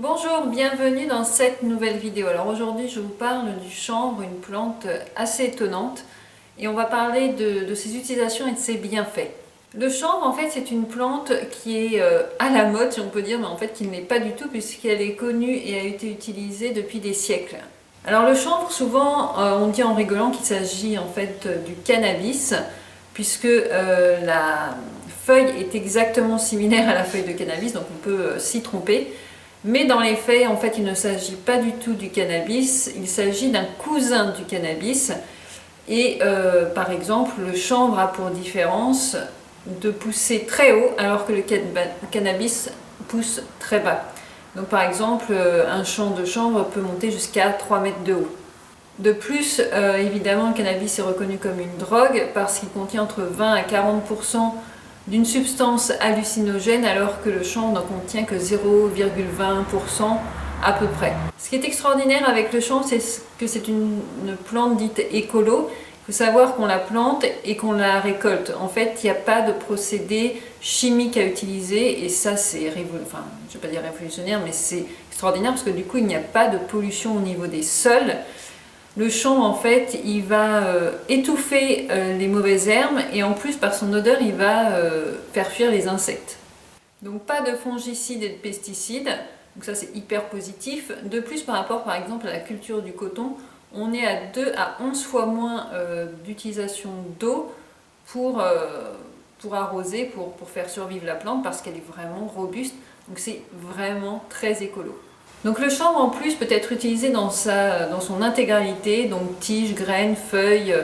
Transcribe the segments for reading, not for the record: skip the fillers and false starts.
Bonjour, bienvenue dans cette nouvelle vidéo. Alors aujourd'hui je vous parle du chanvre, une plante assez étonnante, et on va parler de ses utilisations et de ses bienfaits. Le chanvre en fait c'est une plante qui est à la mode si on peut dire, mais en fait qui ne l'est pas du tout puisqu'elle est connue et a été utilisée depuis des siècles. Alors le chanvre, souvent on dit en rigolant qu'il s'agit en fait du cannabis, puisque la feuille est exactement similaire à la feuille de cannabis, donc on peut s'y tromper. Mais dans les faits, en fait, il ne s'agit pas du tout du cannabis, il s'agit d'un cousin du cannabis. Et par exemple, le chanvre a pour différence de pousser très haut alors que le cannabis pousse très bas. Donc par exemple, un champ de chanvre peut monter jusqu'à 3 mètres de haut. De plus, évidemment, le cannabis est reconnu comme une drogue parce qu'il contient entre 20 à 40% d'une substance hallucinogène alors que le chanvre n'en contient que 0,20% à peu près. Ce qui est extraordinaire avec le chanvre, c'est que c'est une plante dite écolo. Il faut savoir qu'on la plante et qu'on la récolte. En fait, il n'y a pas de procédé chimique à utiliser et ça c'est, enfin, je ne vais pas dire révolutionnaire, mais c'est extraordinaire parce que du coup il n'y a pas de pollution au niveau des sols. Le chanvre, en fait, il va étouffer les mauvaises herbes et en plus, par son odeur, il va faire fuir les insectes. Donc pas de fongicides et de pesticides, donc ça c'est hyper positif. De plus, par rapport par exemple à la culture du coton, on est à 2 à 11 fois moins d'utilisation d'eau pour arroser, pour faire survivre la plante parce qu'elle est vraiment robuste. Donc c'est vraiment très écolo. Donc le chanvre en plus peut être utilisé dans son intégralité, donc tiges, graines, feuilles,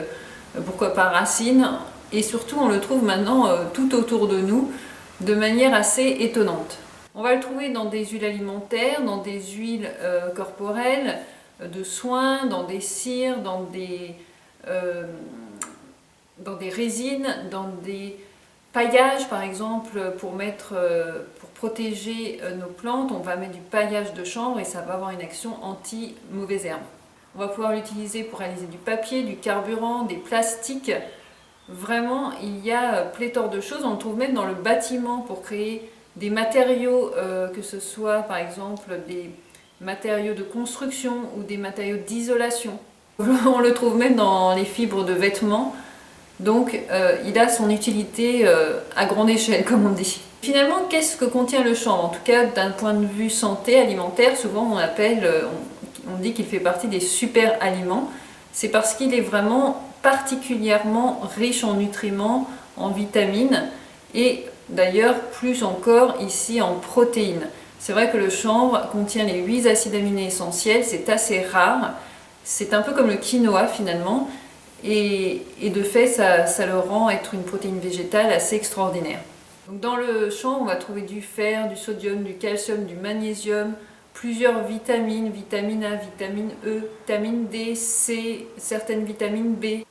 pourquoi pas racines, et surtout on le trouve maintenant tout autour de nous de manière assez étonnante. On va le trouver dans des huiles alimentaires, dans des huiles corporelles, de soins, dans des cires, dans des résines, dans des paillage par exemple pour protéger nos plantes, on va mettre du paillage de chanvre et ça va avoir une action anti-mauvaises herbes. On va pouvoir l'utiliser pour réaliser du papier, du carburant, des plastiques. Vraiment, il y a pléthore de choses. On le trouve même dans le bâtiment pour créer des matériaux, que ce soit par exemple des matériaux de construction ou des matériaux d'isolation. On le trouve même dans les fibres de vêtements. Donc il a son utilité à grande échelle, comme on dit. Finalement, qu'est-ce que contient le chanvre? En tout cas, d'un point de vue santé alimentaire, souvent on dit qu'il fait partie des super aliments. C'est parce qu'il est vraiment particulièrement riche en nutriments, en vitamines et d'ailleurs plus encore ici en protéines. C'est vrai que le chanvre contient les 8 acides aminés essentiels, c'est assez rare. C'est un peu comme le quinoa finalement. Et de fait, ça le rend être une protéine végétale assez extraordinaire. Donc dans le chanvre, on va trouver du fer, du sodium, du calcium, du magnésium, plusieurs vitamines, vitamine A, vitamine E, vitamine D, C, certaines vitamines B.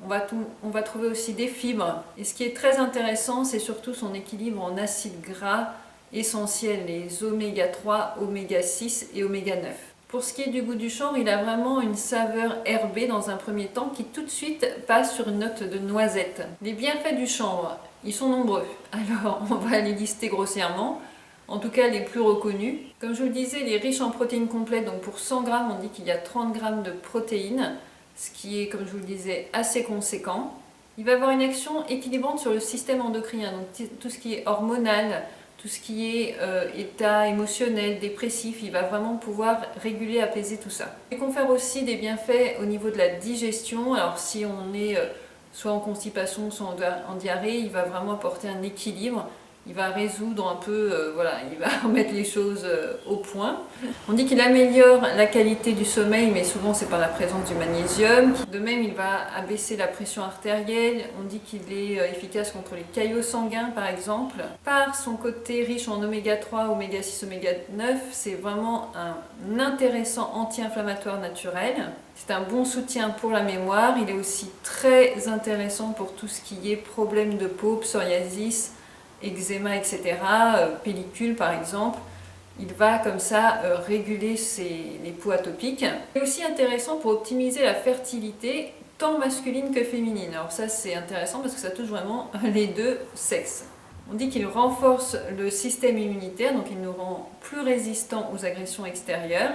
On va trouver aussi des fibres. Et ce qui est très intéressant, c'est surtout son équilibre en acides gras essentiels, les oméga 3, oméga 6 et oméga 9. Pour ce qui est du goût du chanvre, il a vraiment une saveur herbée dans un premier temps qui tout de suite passe sur une note de noisette. Les bienfaits du chanvre, ils sont nombreux. Alors on va les lister grossièrement, en tout cas les plus reconnus. Comme je vous le disais, il est riche en protéines complètes, donc pour 100 grammes on dit qu'il y a 30 grammes de protéines, ce qui est, comme je vous le disais, assez conséquent. Il va avoir une action équilibrante sur le système endocrinien, donc tout ce qui est hormonal, tout ce qui est état émotionnel, dépressif, il va vraiment pouvoir réguler, apaiser tout ça. Il confère aussi des bienfaits au niveau de la digestion. Alors si on est soit en constipation, soit en diarrhée, il va vraiment apporter un équilibre. Il va résoudre un peu, voilà, il va remettre les choses au point. On dit qu'il améliore la qualité du sommeil, mais souvent c'est par la présence du magnésium. De même, il va abaisser la pression artérielle. On dit qu'il est efficace contre les caillots sanguins, par exemple. Par son côté riche en oméga 3, oméga 6, oméga 9, c'est vraiment un intéressant anti-inflammatoire naturel. C'est un bon soutien pour la mémoire. Il est aussi très intéressant pour tout ce qui est problème de peau, psoriasis, eczéma, etc., pellicule par exemple. Il va comme ça réguler les poux atopiques. C'est aussi intéressant pour optimiser la fertilité, tant masculine que féminine. Alors ça c'est intéressant parce que ça touche vraiment les deux sexes. On dit qu'il renforce le système immunitaire, donc il nous rend plus résistant aux agressions extérieures.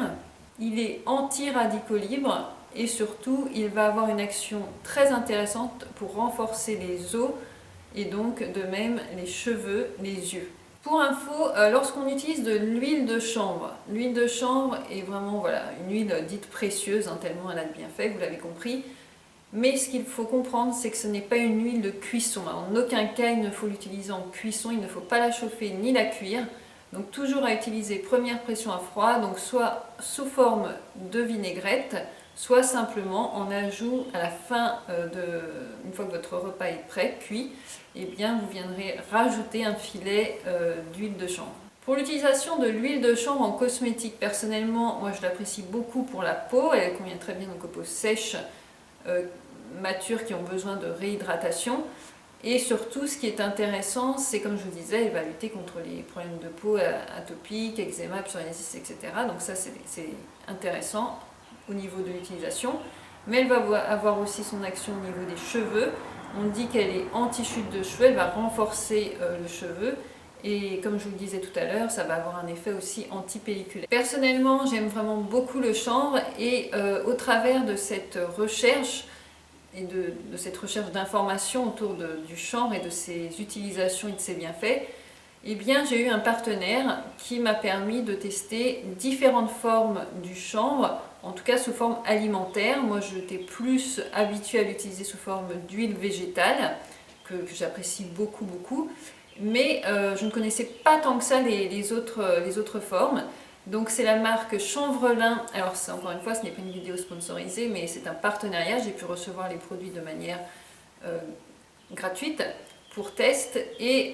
Il est anti-radicaux libres et surtout il va avoir une action très intéressante pour renforcer les os et donc de même les cheveux, les yeux. Pour info, lorsqu'on utilise de l'huile de chanvre est vraiment une huile dite précieuse, hein, tellement elle a de bienfaits, vous l'avez compris. Mais ce qu'il faut comprendre, c'est que ce n'est pas une huile de cuisson. En aucun cas, il ne faut l'utiliser en cuisson, il ne faut pas la chauffer ni la cuire. Donc toujours à utiliser première pression à froid, donc soit sous forme de vinaigrette, soit simplement en ajout à la fin, une fois que votre repas est prêt, cuit, et bien vous viendrez rajouter un filet d'huile de chanvre. Pour l'utilisation de l'huile de chanvre en cosmétique, personnellement, moi je l'apprécie beaucoup pour la peau, elle convient très bien donc aux peaux sèches, matures qui ont besoin de réhydratation. Et surtout, ce qui est intéressant, c'est comme je vous disais, elle va lutter contre les problèmes de peau atopiques, eczéma, psoriasis, etc. Donc ça, c'est intéressant au niveau de l'utilisation. Mais elle va avoir aussi son action au niveau des cheveux. On dit qu'elle est anti-chute de cheveux, elle va renforcer le cheveu. Et comme je vous le disais tout à l'heure, ça va avoir un effet aussi anti-pelliculaire. Personnellement, j'aime vraiment beaucoup le chanvre et au travers de cette recherche, et de cette recherche d'informations autour du chanvre et de ses utilisations et de ses bienfaits, eh bien j'ai eu un partenaire qui m'a permis de tester différentes formes du chanvre, en tout cas sous forme alimentaire. Moi j'étais plus habituée à l'utiliser sous forme d'huile végétale, que j'apprécie beaucoup, mais je ne connaissais pas tant que ça les autres formes. Donc c'est la marque Chanvrelin. Alors encore une fois, ce n'est pas une vidéo sponsorisée, mais c'est un partenariat. J'ai pu recevoir les produits de manière gratuite pour test. Et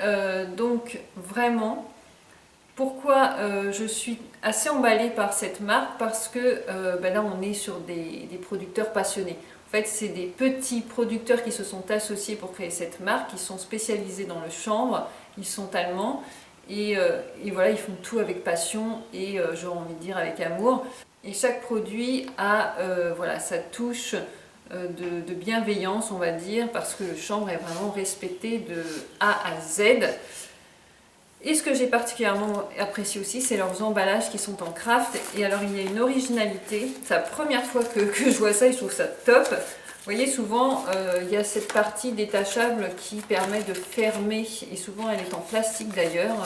donc vraiment, pourquoi je suis assez emballée par cette marque? Parce que là on est sur des producteurs passionnés. En fait, c'est des petits producteurs qui se sont associés pour créer cette marque, qui sont spécialisés dans le chanvre. Ils sont allemands. Et voilà, ils font tout avec passion et j'aurais envie de dire avec amour. Et chaque produit a sa touche de bienveillance, on va dire, parce que le chanvre est vraiment respecté de A à Z. Et ce que j'ai particulièrement apprécié aussi, c'est leurs emballages qui sont en craft. Et alors il y a une originalité, c'est la première fois que je vois ça et je trouve ça top. Vous voyez, souvent, il y a cette partie détachable qui permet de fermer, et souvent elle est en plastique d'ailleurs,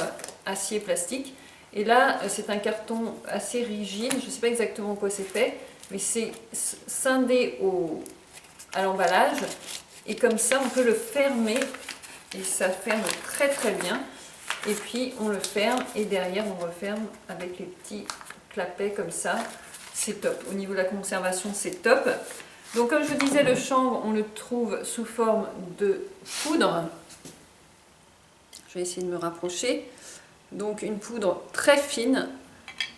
acier plastique. Et là, c'est un carton assez rigide, je ne sais pas exactement quoi c'est fait, mais c'est scindé à l'emballage, et comme ça on peut le fermer, et ça ferme très bien. Et puis on le ferme, et derrière on referme avec les petits clapets comme ça, c'est top. Au niveau de la conservation, c'est top. Donc comme je vous disais, le chanvre, on le trouve sous forme de poudre. Je vais essayer de me rapprocher. Donc une poudre très fine,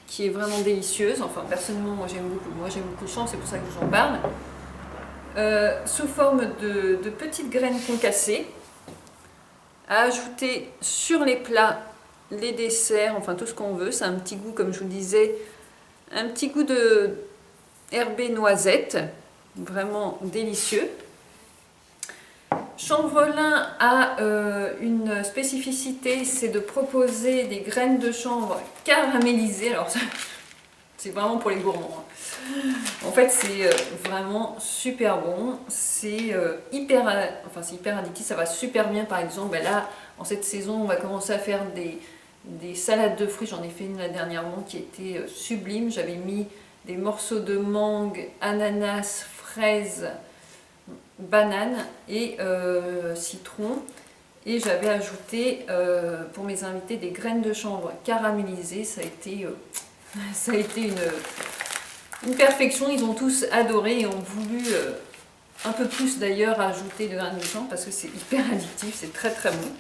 qui est vraiment délicieuse. Enfin personnellement, moi j'aime beaucoup le chanvre, c'est pour ça que je vous en parle. Sous forme de petites graines concassées, à ajouter sur les plats, les desserts, enfin tout ce qu'on veut. C'est un petit goût, comme je vous le disais, un petit goût de herbé noisette. Vraiment délicieux. Chanvrelin a une spécificité, c'est de proposer des graines de chanvre caramélisées. Alors c'est vraiment pour les gourmands. En fait, c'est vraiment super bon. C'est hyper addictif. Ça va super bien. Par exemple, là, en cette saison, on va commencer à faire des salades de fruits. J'en ai fait une là dernièrement qui était sublime. J'avais mis des morceaux de mangue, ananas, fraises, bananes et citron. Et j'avais ajouté pour mes invités des graines de chanvre caramélisées. Ça a été une perfection. Ils ont tous adoré et ont voulu un peu plus d'ailleurs ajouter de graines de chanvre parce que c'est hyper addictif, c'est très bon.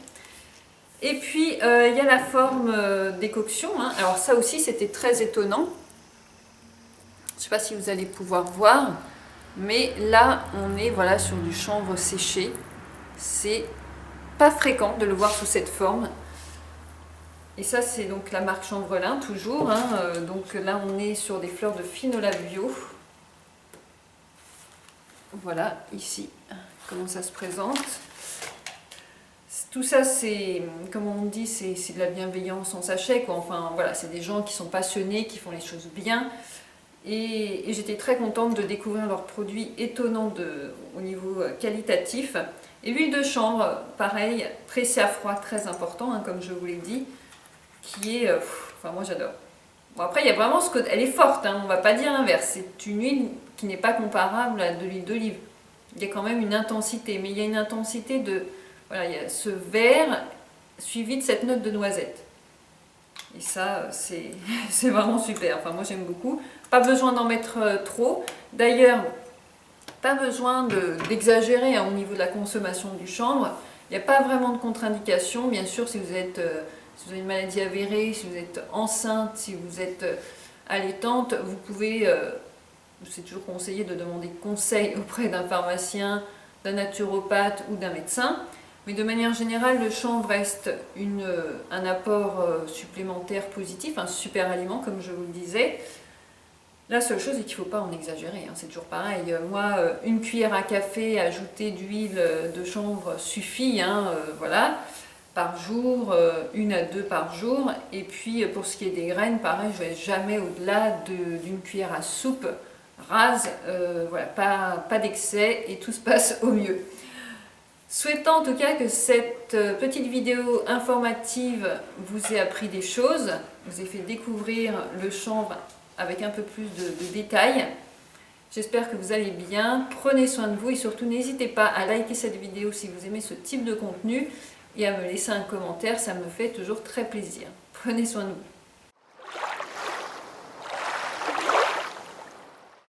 Et puis il y a la forme décoction. Alors ça aussi c'était très étonnant. Je ne sais pas si vous allez pouvoir voir, mais là on est sur du chanvre séché. C'est pas fréquent de le voir sous cette forme. Et ça c'est donc la marque Chanvrelin toujours. Donc là on est sur des fleurs de Finola bio. Voilà ici comment ça se présente. tout ça, c'est, comme on dit, c'est de la bienveillance en sachet, quoi. Enfin, voilà, c'est des gens qui sont passionnés, qui font les choses bien. Et j'étais très contente de découvrir leurs produits étonnants au niveau qualitatif. Et l'huile de chanvre, pareil, pressée à froid, très important, hein, comme je vous l'ai dit, qui est... enfin, moi j'adore. Bon, après, il y a vraiment ce côté... Elle est forte, hein, on ne va pas dire l'inverse. C'est une huile qui n'est pas comparable à de l'huile d'olive. Il y a quand même une intensité, mais il y a une intensité de... Voilà, il y a ce vert suivi de cette note de noisette. Et ça, c'est vraiment super. Enfin, moi, j'aime beaucoup. Pas besoin d'en mettre trop. D'ailleurs, pas besoin d'exagérer hein, au niveau de la consommation du chanvre. Il n'y a pas vraiment de contre-indication. Bien sûr, si vous avez une maladie avérée, si vous êtes enceinte, si vous êtes allaitante, vous pouvez... c'est toujours conseillé de demander conseil auprès d'un pharmacien, d'un naturopathe ou d'un médecin. Mais de manière générale, le chanvre reste un apport supplémentaire positif, un super aliment, comme je vous le disais. La seule chose, c'est qu'il ne faut pas en exagérer, hein, c'est toujours pareil. Moi, une cuillère à café ajoutée d'huile de chanvre suffit, hein, voilà, par jour, 1 à 2 par jour. Et puis, pour ce qui est des graines, pareil, je ne vais jamais au-delà d'une cuillère à soupe rase, voilà, pas d'excès et tout se passe au mieux. Souhaitant en tout cas que cette petite vidéo informative vous ait appris des choses, vous ait fait découvrir le chanvre avec un peu plus de détails. J'espère que vous allez bien, prenez soin de vous et surtout n'hésitez pas à liker cette vidéo si vous aimez ce type de contenu et à me laisser un commentaire, ça me fait toujours très plaisir. Prenez soin de vous.